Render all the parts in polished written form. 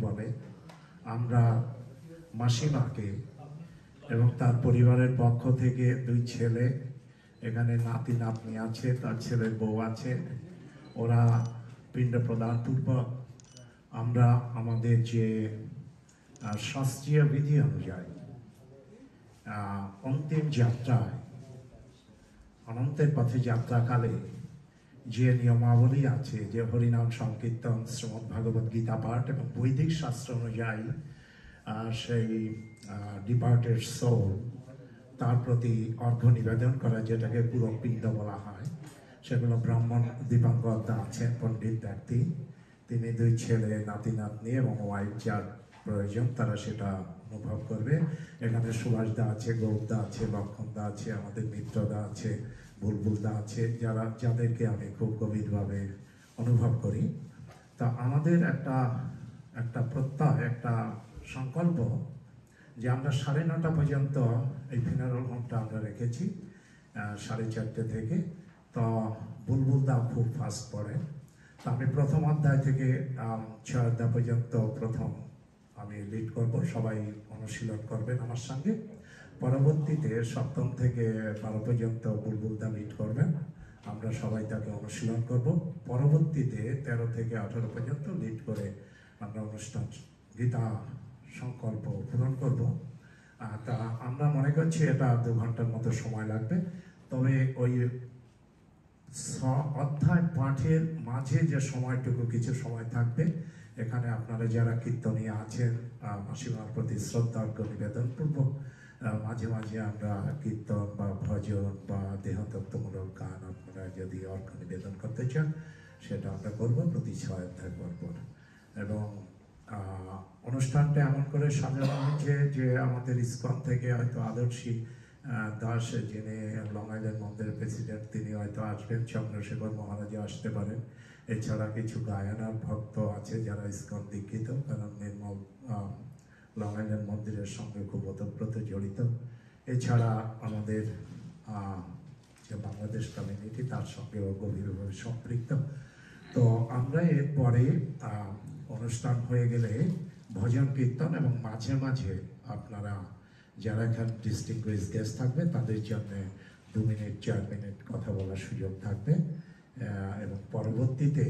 বলে আমরা মাসিমাকে এবং তার পরিবারের পক্ষ থেকে 2 ছেলে, এখানে নাতি নাতনি আছে, তার ছেলের বউ আছে, ওরা পিণ্ড প্রদান পূর্বক আমরা আমাদের যে শাস্ত্রীয় বিধি অনুযায়ী অন্তিম যাত্রায় অনন্তের পথে যাত্রাকালে যে নিয়মাবলী আছে, যে হরিনাম সংকীর্তন, শ্রীমদ্ ভগবত গীতা পাঠ এবং বৈদিক শাস্ত্র অনুযায়ী সেই ডিপার্টেড সোল তার প্রতি অর্ঘ্য নিবেদন করা, যেটাকে পুরো পিণ্ড বলা হয়, সেগুলো ব্রাহ্মণ দীপাঙ্কর দা আছেন, পণ্ডিত ব্যক্তি, তিনি 2 ছেলে, নাতি নাতনি এবং ওয়াইফ যার প্রয়োজন তারা সেটা অনুভব করবে। এখানে সুভাষ দা আছে, গৌর দা আছে, লক্ষণ দা আছে, আমাদের মিত্র দা আছে, বুলবুল দা আছে, যাদেরকে আমি খুব গভীরভাবে অনুভব করি। তা আমাদের একটা প্রত্যয়, একটা সংকল্প যে আমরা 9:30 পর্যন্ত এই ফিনারাল হোমটা আমরা রেখেছি, 4:30 থেকে। তো বুলবুল দা খুব ফাস্ট পড়ে, তো আমি প্রথম অধ্যায় থেকে 6 অধ্যায় পর্যন্ত প্রথম আমি লিড করব, সবাই অনুশীলন করবেন আমার সঙ্গে। পরবর্তীতে 7ম থেকে 12 পর্যন্ত বুলবুল দা লিড করবেন, আমরা সবাই তাকে অনুশীলন করব। পরবর্তীতে 13 থেকে 18 পর্যন্ত লিড করে আমরা অনুষ্ঠান গীতা সংকল্প পূরণ করব। তা আমরা মনে করছি এটা 2 ঘন্টার মতো সময় লাগবে। তবে ওই অধ্যায় পাঠের মাঝে যে সময়টুকু কিছু সময় থাকবে, এখানে আপনারা যারা কীর্তনীয় আছেন মাসিমার প্রতি শ্রদ্ধার্ঘ্য নিবেদন পূর্বক মাঝে মাঝে আমরা কীর্তন বা ভজন বা দেহতত্ত্বমূলক গান আপনারা যদি অর্ঘ্য নিবেদন করতে চান সেটা আমরা করবো প্রতি 6 অধ্যায় পর। এবং অনুষ্ঠানটা এমন করে সাজানো হয়েছে যে আমাদের ইসকন থেকে হয়তো আদর্শী দাস, যিনি লং আইল্যান্ড মন্দিরের প্রেসিডেন্ট, তিনি হয়তো আসবেন, চন্দ্রশেখর মহারাজা আসতে পারেন। এছাড়া কিছু গায়নার ভক্ত আছে যারা ইসকন দীক্ষিত, কারণ নির্মল লং আইল্যান্ড মন্দিরের সঙ্গে খুব ওতপ্রোত জড়িত। এছাড়া আমাদের যে বাংলাদেশ কমিউনিটি তার সঙ্গেও গভীরভাবে সম্পৃক্ত। তো আমরা এরপরে অনুষ্ঠান হয়ে গেলে ভজন কীর্তন এবং মাঝে মাঝে আপনারা যারা এখানে ডিস্টিংগুইশ গেস্ট থাকবে তাদের জন্য 2 মিনিট 4 মিনিট কথা বলার সুযোগ থাকবে। এবং পরবর্তীতে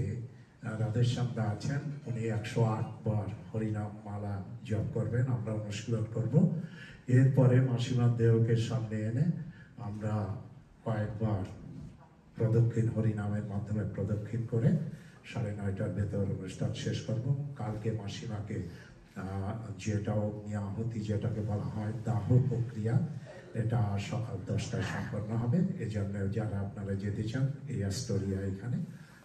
রাধেশ্যাম দা আছেন, উনি 108 বার হরিনাম মালা জপ করবেন, আমরা অনুশীলন করব। এরপরে মাসিমার দেহকে সামনে এনে আমরা কয়েকবার প্রদক্ষিণ হরিনামের মাধ্যমে প্রদক্ষিণ করে 9:30টার ভেতর অনুষ্ঠান শেষ করব। কালকে মাসিমাকে যেটা অগ্নি আহুতি, যেটাকে বলা হয় দাহ প্রক্রিয়া, এটা সকাল 10টায় সম্পন্ন হবে। এজন্য যারা আপনারা যেতে চান এই অ্যাস্টোরিয়া এখানে,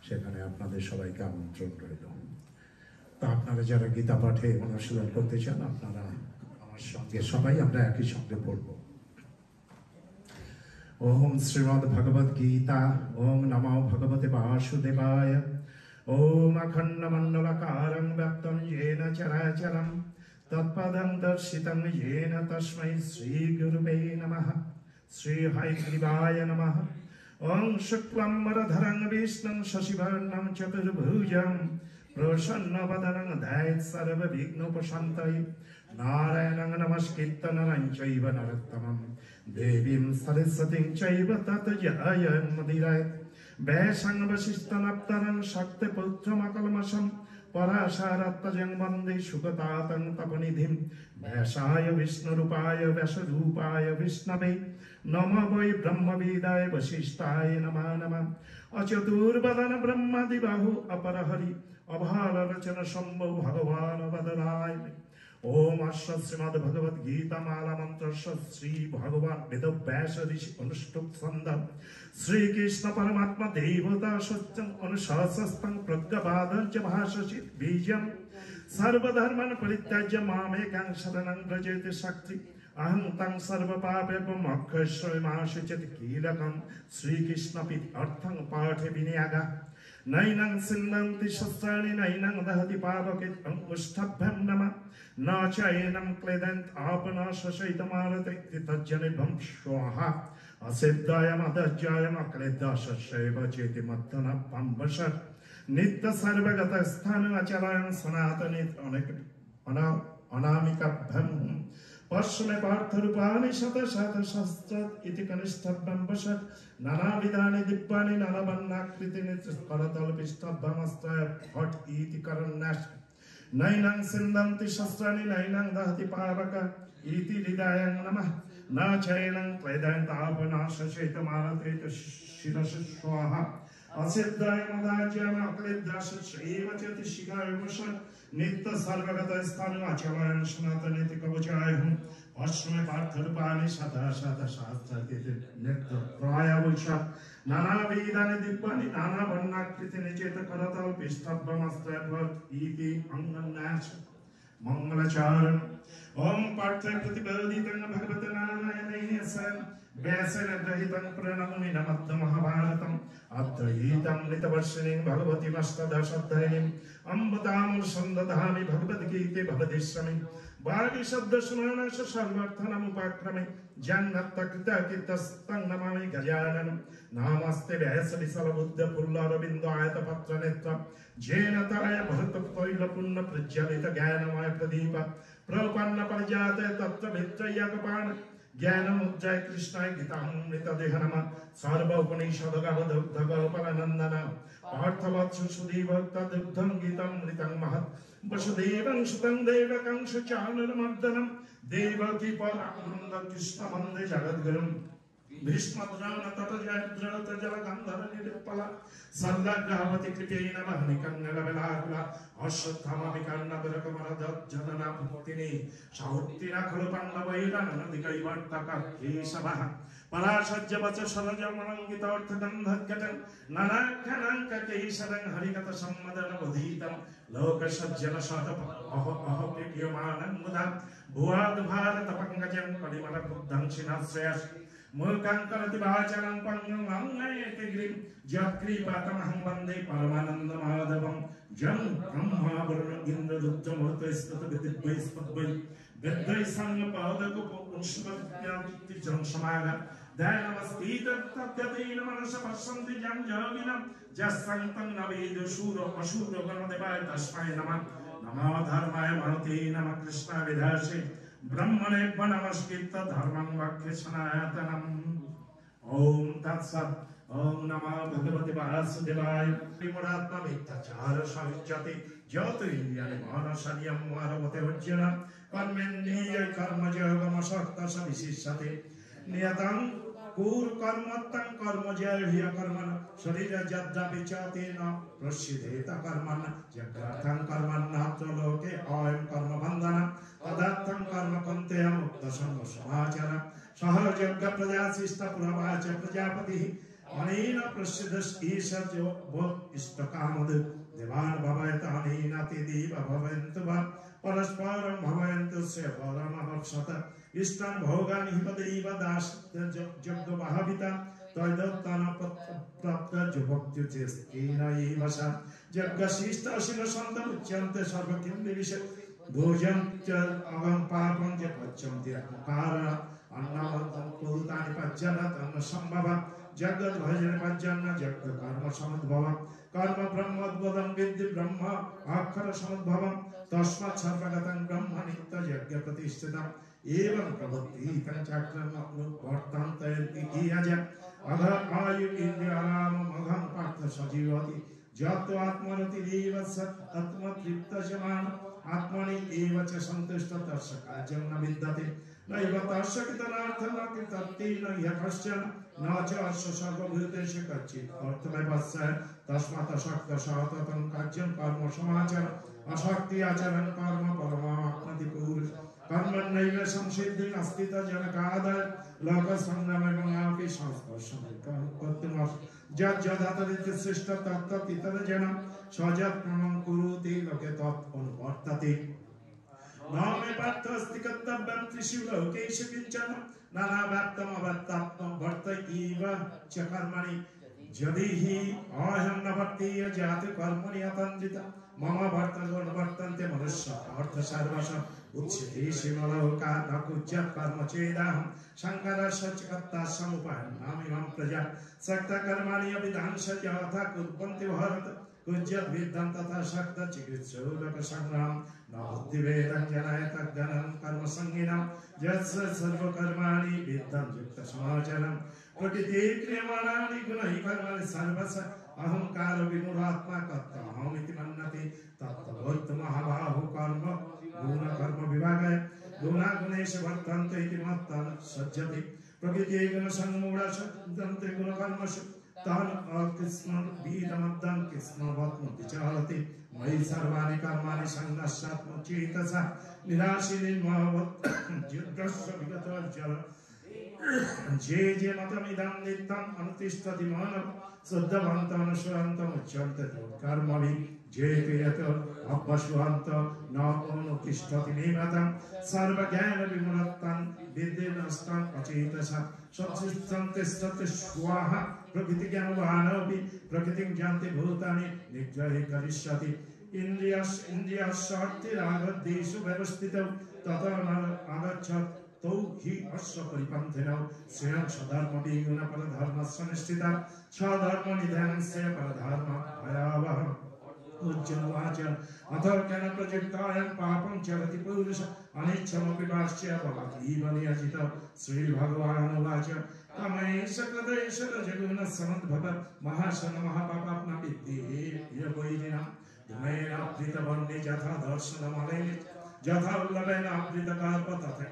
সেখানে আপনাদের সবাইকে আমন্ত্রণ রইল। তা আপনারা যারা গীতা পাঠে অনুশীলন করতে চান আপনারা আমার সঙ্গে সবাই আমরা একই সঙ্গে পড়ব। ওম শ্রীমদ্ ভগবদ গীতা। ওম নমো ভগবতে বাসুদেবায়। ওম অখণ্ডমণ্ডলাকারং ব্যক্তং येन চরাচরং তৎপদং দর্শিতং येन তস্मै শ্রী গুরুবে নমঃ। শ্রী হয়গ্রীবায় নমঃ। ওম শুক্লাং বরধরং বিষ্ণুং শশিবর্ণং চতুর্ভুজং প্রসন্নবদনং ধ্যায়েৎ সর্ববিঘ্নোপশান্তয়ে। নারায়ণং নমস্কৃত্য নরং চৈব নরোত্তমং দেবীং সরস্বতীং চৈব তত জয়ন্মুদীরয়েৎ। বেশং বশিষ্ঠনপ্তরং শক্তিপুত্রমকল্মষং পরাশরাত্মজং বন্দে সুগতাতং তপনিধিং। ব্যাসায় বিষ্ণুরূপায় ব্যাসরূপায় বিষ্ণবে নমঃ বৈ ব্রহ্মবিদায় বশিষ্ঠায় নমঃ নমঃ। অচতুর্বদন ব্রহ্মাদিবাহু অপরহরি অভারলোচন শম্ভো ভগবান বদনায়। ओम श्रीमद् भगवद गीता माला मंत्र श्री भगवान वेद व्यास ऋषि अनुष्टुप छंद श्री कृष्ण परमात्मा देवता सत्यं अनुशासस्तं प्रज्ञावादं च भाषसित बीजं सर्वधर्मन परित्याज्य मामेकं शरणं व्रजेति शक्ति अहं तं सर्वपापेभ्यो मोक्षयिष्यामि कीलकं श्री कृष्ण अर्थं पाठे विनियागा। नैनं सिन्नन्ति शस्त्राणि नैनं दहति पावकेत् अंगुष्ठभ्यं नमः। न चैनं क्लेदन्त आपनाशशयितमारते तज्जनिभं स्वाहा। असिद्धायमदज्जायमक्लेद्दाशैव चेति मत्तनः पम्बषट् নিত্য সর্বগত স্থান আচরণ সনাতনী অনেক অনামিকাভ্যম পশ্চিমে পার্থরূপাণি শত শত শস্ত্র ইতি কনিষ্ঠভ্যম বসৎ নানাবিধানি দিব্যানি নানাবর্ণাকৃতি করতল পিষ্ঠভ্যমস্ত্রয় ভট ইতি করন্যাস নৈনং সিন্দন্তি শস্ত্রাণি নৈনং দহতি পাবক ইতি হৃদয়ং নমঃ ন চৈনং ক্লেদয়ং তাপনাশশিত মানতেত শিরস স্বাহা অসিদ্ধায় মদাজ্যাম অক্লেদ্দাস শ্রীম চতি শিখায় বসৎ নিত্য সর্বগত স্থান আচরণ সনাতনীতি কবচায় হুম পশ্চিমে পার্থরূপাণি শত শত শাস্ত্রাতি নিত্য প্রায় বৈশাখ নানাবিধানি দিব্যানি নানা বর্ণাকৃতি নিচেত করতল পিষ্ঠভ্যমস্ত্রয় ইতি অঙ্গন্যাস मंगलाचरण ओम पार्थ प्रतिपदितं भगवते नारायणेन व्यासेन ग्रहीतं प्रणमामि नमः महाभारतम् अद्वैतं नितवर्षिणीं भगवती अष्टादशाध्यायीं अम्बतां सन्दधामि भगवद्गीते भवदिष्यमि वागि शब्दस्मरणस्य सर्वार्थनमुपक्रमे जन्नत्तकृतकीर्तस्तं नमामि गजाननं नमस्ते व्यासविशालबुद्धपुल्लरविन्दायतपत्रनेत्र जेन तराय भरततैलपूर्णप्रज्वलित ज्ञानमय प्रदीप प्रपन्न परिजाते तत्र मित्रयकपाण ज्ञानमुज्जय कृष्णाय गीतामृतदेह नमः सर्वोपनिषदगवदुग्धगोपालनन्दन पार्थवत्सु सुधीभक्तदुग्धं गीतामृतं महत् वसुदेवं सुतं देवकं सुचाननमर्दनं देवकी परानन्द कृष्णवन्दे जगद्गुरुं भीष्मद्रोण तटजयद्रौत जलगन्धर निरुत्पला सर्वग्रहवति कृपेण महनिकन्नलबलाकुला अश्वत्थामविकर्णगुरकमरदज्जनना भुक्तिनि साहुत्तिना खलु पाण्डवैरननदिकैवर्तक केशवः पराशज्यवच सरजमनङ्गितोऽर्थगन्धद्गतं ननाख्यानाङ्ककेशरं हरिगतसम्मदनबोधितं लोकसज्जनशत अहप्रियमानं मुदा भुवाद्भारतपङ्कजं कलिमलबुद्धं शिनाश्रयस् मूर्खांकरति वाचनं पङ्गं वाङ्मयेति गिरिं यत्कृपातमहं वन्दे परमानन्दमाधवं जं ब्रह्मा वरुण इन्द्र रुद्रमरुतस्तुतविद्वैस्तद्वै विद्वै संगपादकुपुंसवत्यादित्य जं समाग दैनमस्तीतत्तद्यतेन मनस पश्यन्ति जं योगिनं जस्सन्तं नवेदु शूरो अशूरो गणदेवाय तस्मै नमः नमो धर्माय महते नमः कृष्णाय विधासे ब्रह्मणे नमस्कृत्य धर्मं वाक्ये सनातनम् ओम तत्सत् ओम नमः भगवते वासुदेवाय प्रेमरात्मा मिथ्याचार सविच्यते ज्योति इंद्रियाणि मानसनियं मारवते अर्जुन कर्मेन्द्रिय कर्मयोगमशक्त सविशिष्यते नियतं कुरु कर्मत्तं कर्मजय ह्य कर्मण शरीर यद्यपि च तेन प्रसिद्धेत कर्मण यज्ञार्थं कर्मण्नात्र लोके अयं कर्मबन्धन तदर्थं कर्म कन्ते मुक्त संग समाचार सहजज्ञ प्रजा शिष्ट पुरवाच प्रजापतिः अनेन प्रसिद्धस्कीर्षो वो इष्टकामद देवान् भवयत अनेन ते देव भवन्तु वा परस्परं भवन्तु से परमवक्षत इष्टं भोगानि हिपदैव दास जग्गवाहविता तद्दत्तान प्राप्त जुभक्त्युचेस्तेन एव सा जग्गशिष्टशिरसन्तं उच्यन्ते सर्वकिं भोजन च अगम पापं च पच्यन्ते कारण अन्नवन्तं पूतानि पच्यन तन्न संभव जगत् भजन पच्यन्न जगत् कर्म समुद्भव कर्म ब्रह्मोद्भवं विद्धि ब्रह्म अक्षर समुद्भवं तस्मात् सर्वगतं ब्रह्म नित्य यज्ञ प्रतिष्ठितम् एवं प्रवृत्ति चक्रं वर्तन्ते इयज अघ आयु इन्द्रियाणाम् अघं पार्थ सजीवति जतो आत्मरतिरेव सत् आत्मतृप्तजमान आत्मनि एव च सन्तुष्ट तस्य कार्यं न विद्यते नैव तस्य कृतनार्थं न कृतत्तेन ह्यः कश्चन न च अस्य सर्वभूतेषु कच्चित् अर्थमेवस्य तस्मात् अशक्तशततं कार्यं कर्म समाचर अशक्ति आचरण कर्म परमाप्नोति पुरुष कर्मण्यैव संसिद्धिः अस्ति जनकादय लोकसंग्रामेनापि संस्पर्शं कर्तुम् यज्जदातरिति सृष्ट तत्तदितरजनं स्वयत्नं कुरुते लोके तत् अनुवर्तते न मे पार्थस्ति कर्तव्यं त्रिषु लोकेषु किञ्चन नानाव्याप्तमवर्तात्मं वर्त इव च कर्मणि यदि हि अहं न वर्तेय जाति कर्मणि अतन्त्रित मम वर्तन्ते वर्तन्ते मनुष्य अर्थ सर्वश उच्यते शिवलोका न कुज्यत् कर्म चेदहं शङ्करस्य च कर्ता समुपन्नामिमं प्रजा सक्तकर्माणि अभिधांस यथा कुर्वन्ति भारत कुज्यत विद्यां तथा शक्त चिकित्सोदक संग्राम नास्ति वेदं जनायत गणं कर्म संगीनं यत्स सर्व कर्माणि विद्यां युक्त समाचरं प्रकृति क्रियमाणानि गुणैः कर्माणि सर्वस्य अहंकार विमूढात्मा कर्ताहमिति मन्यते तत्त्वोक्त महाबाहु कर्म गुण कर्म विभागाय गुणागुणेषु वर्तन्ते इति मत्तं सज्जते प्रकृति गुण संमूढ सन्ते गुण कर्मसु तान् कृष्ण बीजमद्दं कृष्णवत्म विचारते मयि सर्वाणि कर्माणि सन्नश्चात्मचेतसा निराशीनिर्ममवत् युद्धस्य विगतोज्जल जे मतमिदं नित्यम् अनुतिष्ठति मानव शुद्धवन्तम् अनुसरन्तम् उच्यन्ते कर्मभिः जे क्रियत अभ्यसुहन्त न अनुतिष्ठति निमतं सर्वज्ञानविमूढं विद्येनस्तं अचेतसा सत्सिद्धं स्वाहा प्रकृतिज्ञानवानोऽपि प्रकृतिं जानति भूतानि निग्रहे करिष्यति इन्द्रियशक्तिरागद्देषु व्यवस्थितौ ततो न आगच्छत् तौ हि अस्य परिपन्थिनौ स्वयं स्वधर्मविगुणपरधर्मस्य स्वधर्मनिधनस्य परधर्म भयावहम् उच्चवाच अथो केन प्रयुक्तायं पापं चरति पुरुष अनिच्छमपि वाच्य भवतीव नियजित श्रीभगवानुवाच तमैष कृतैष रजगुणः समुद्भव महासन महापापात्मा विद्ये यवैरिणा धूमेन अभृतवर्णे यथा दर्शनमलेन यथा उल्लभेन अभृतकार्प तथा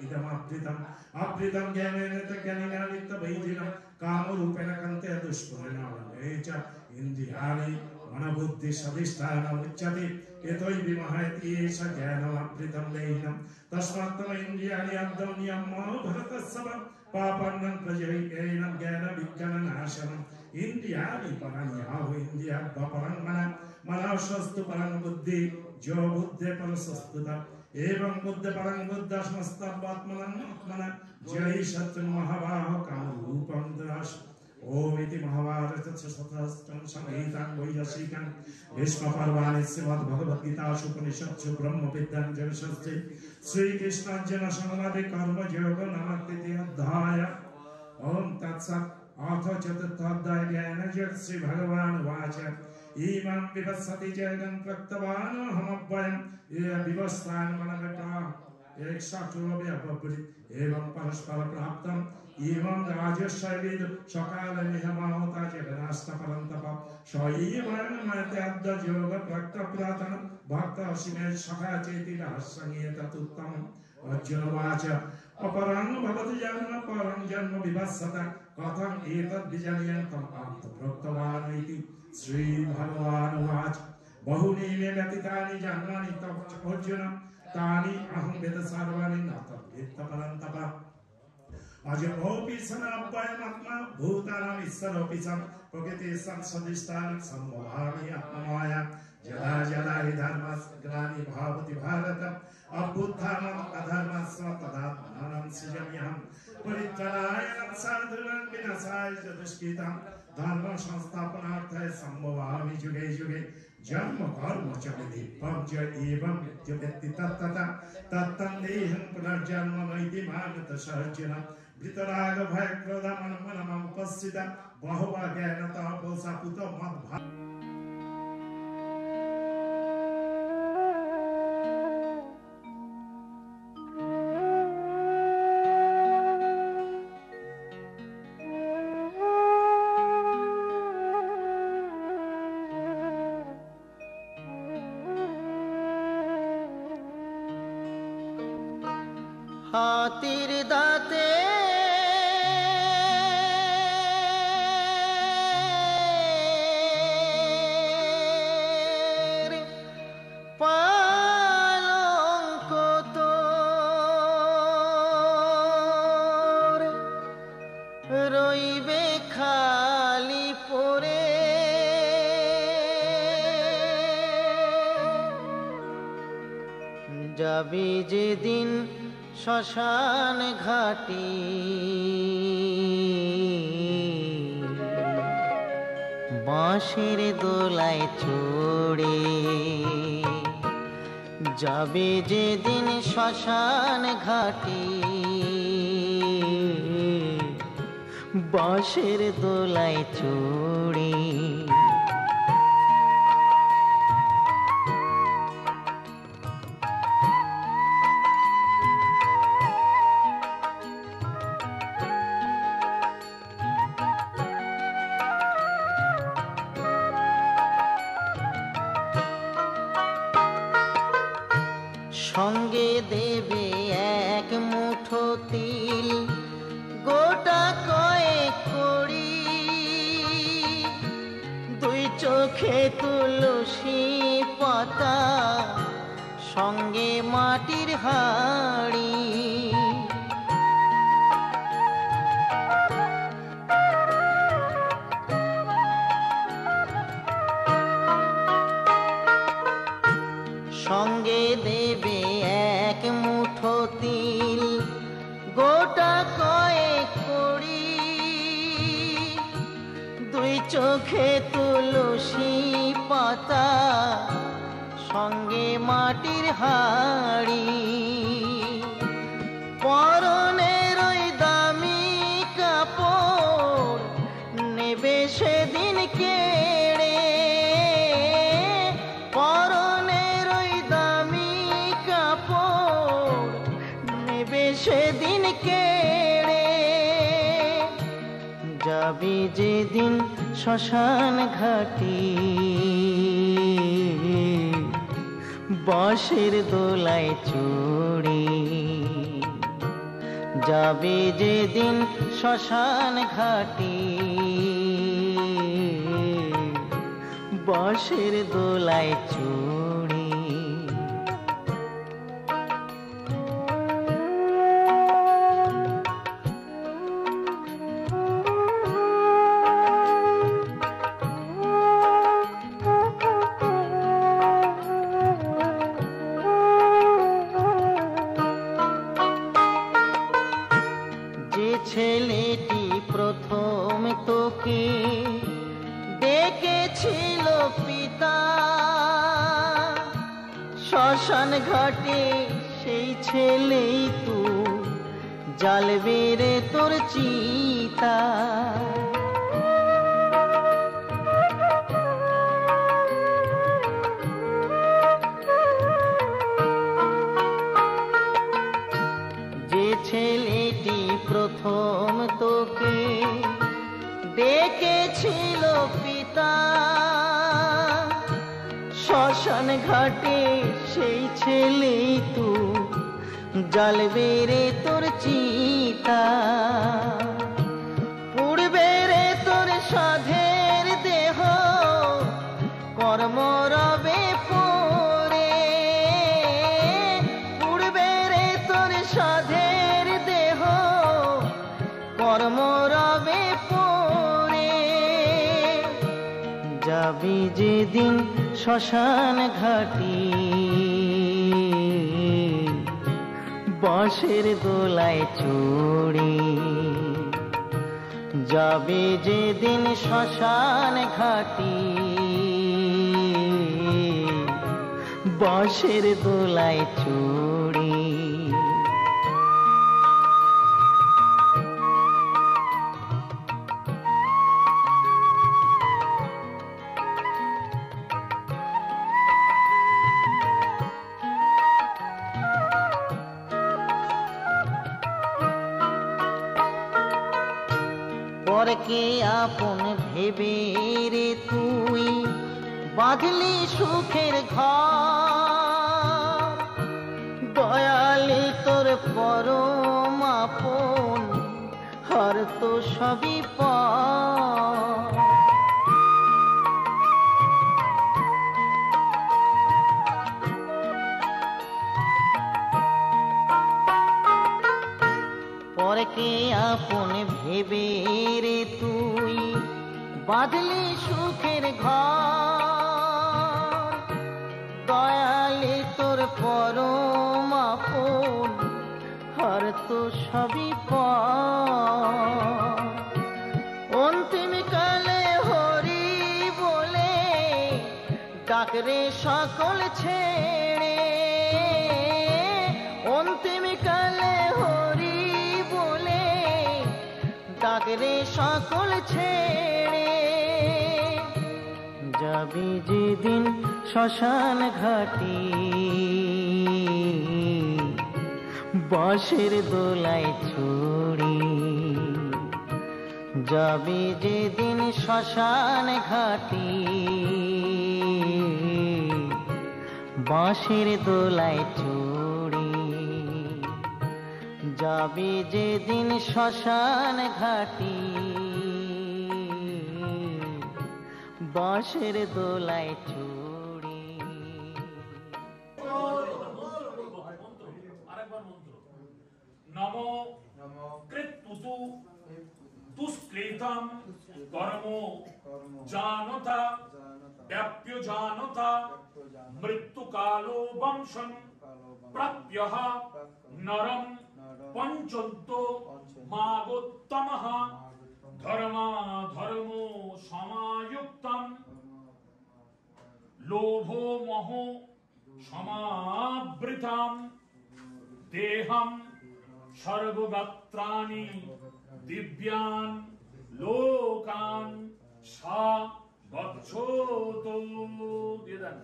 इदमभृतम् अभृतं ज्ञानेन ज्ञानिना नित्यवैरिणं कामरूपेण कन्ते दुष्पुरेणावने च इन्द्रियाणि मनोबुद्धि सदिष्ठानम् उच्यते यतो हि विमहति एष ज्ञानमभृतं देहिनं तस्मात् इन्द्रियाणि अद्यौन्यं भरतस्सव पापन्नं प्रजयैनं ज्ञानविज्ञाननाशनम् इन्द्रियाणि परन्याहु इन्द्रियाभ्यपरं मनः मनसस्तु परं बुद्धि जो बुद्धे परसस्तुत एवं बुद्ध परं बुद्धस्मस्तवात्मनः जय सत्य महाबाहो कामरूपं दर्श ओम इति महाभारत शतसहस्रं संहितां वैयासिकं भीष्मपर्वाणि श्रीमद्भगवद्गीतासु उपनिषत्सु ब्रह्मविद्यां जगत्शास्त्रे श्रीकृष्णार्जुन संवादे कर्मयोग नामक तृतीय अध्याय ओम तत्सत् अथ चतुर्थोऽध्याय ज्ञानयोग श्री भगवान् उवाच इमं विवस्वति जगन् प्रक्तवान् अहमव्ययं ये विवस्वान् मनमता एक साक्षोभ्य अपपरि एवं परस्पर प्राप्तम् इमं राजस्वविद सकाल निहमावता जगनास्तपरन्तप स्वयं मयते योग प्रक्त पुरातन भक्त असीमे सखा चेति रहस्येतदुत्तमम् अर्जुनवाच अपरं भवति जन्म परं जन्म विवस्वत कथं एतद् विजनीयन्तम् प्रोक्तवान् इति श्री भगवानुवाच बहुनि मे व्यतीतानि जन्मानि तव अर्जुन तानि अहं वेद सर्वाणि न तद्वेत्त परन्तप अजोऽपि सनाप्ययमात्मा भूतानां ईश्वरोऽपि सं प्रकृतिः संसदिष्टानं सम्मोहामि आत्ममाया यदा यदा हि धर्मग्लानि भवति भारत अभ्युत्थानम् अधर्मस्य तदात्मानं सृजाम्यहं परित्राणाय साधूनां विनाशाय च दुष्कृतां धर्म संस्थापनार्थाय सम्भवामि युगे युगे जन्म कर्म च विधिं च एवं व्यक्ति तत्तथा तत्तन्देहं पुनर्जन्म नैति मानत सहजन वितराग भय क्रोध मन उपस्थित बहुवा ज्ञानता पोसा पुत मत হাতির দাঁতে পালঙ্ক তোর রইবে খালি পড়ে যাবি যেদিন শ্মশান ঘাটি বাঁশের দোলায় চড়ে যাবে যেদিন শ্মশান ঘাটি বাঁশের দোলায় চড়ে সঙ্গে দেবে এক মুঠো তিল, গোটা কয়েক কড়ি, দুই চোখে তুলসী পাতা, সঙ্গে মাটির হাড়ি। সঙ্গে দেবে এক মুঠো তিল, গোটা কয়েক কড়ি, দুই চোখে তুলসী পাতা, সঙ্গে মাটির হাড়ি। পরনের ওই দামি কাপড় নেবে সেদিন কেড়ে, পরনের ওই দামি কাপড় নেবে সেদিন কেড়ে। যাবি যেদিন শ্মশান ঘাটি, বাঁশের দোলায় চড়ে। যাবে যেদিন শ্মশান ঘাটি, বাঁশের দোলায় চড়ে। ছেলেটি প্রথম তোকে ডেকেছিল পিতা, শ্মশান ঘাটে সেই ছেলেই তু, জ্বালবে রে তোর চিতা। যে ছেলেটি প্রথম তোকে ডেকেছিল পিতা, শ্মশান ঘাটে সেই ছেলেই তু, জ্বালবে রে তোর চিতা। পুড়বে রে তোর সাধের দেহ, কর্ম রবে পড়ে। পুড়বে রে তোর সাধের দেহ, কর্ম রবে পড়ে। যাবি যেদিন শ্মশান ঘাটি, বাঁশের দোলায় চড়ে। যাবে যেদিন শ্মশান ঘাটি, বাঁশের দোলায় চড়ে। পরকে আপন ভেবে রে তুই, বাঁধলি সুখের ঘর। দয়ালি তোর পরম আপন, হর তো সবই পর। পরকে আপন ভেবে রে তুই, বাঁধলি সুখের ঘর। দয়ালি তোর পরম আপন, হর তো সবই পর। অন্তিম কালে হরি বলে ডাকরে সকল ছেড়ে। অন্তিম কালে হরি বলে ডাকরে সকল ছেড়ে। যাবি যেদিন শ্মশান ঘাটি, বাঁশের দোলায় চড়ে। যাবি যেদিন শ্মশান ঘাটি, বাঁশের দোলায় চড়ে। যাবে যেদিন শ্মশান ঘাটি বাঁশের দোলায় চড়ি। আরেকবার মন্ত্র। নমো কৃতুতু তুস্কৃতম কর্ম জানতা ব্যাপ্য জানতা মৃত্যুকালো বংশম প্রাপ্যঃ নরম পঞ্চন্ত মাগোত্তমঃ ধর্মা ধর্ম সমাযুক্তম লোভো মোহ সমাবৃতাম দেহম সর্বগাত্রাণি দিব্যান লোকান সা গচ্ছোতো। দিয়ে দেন।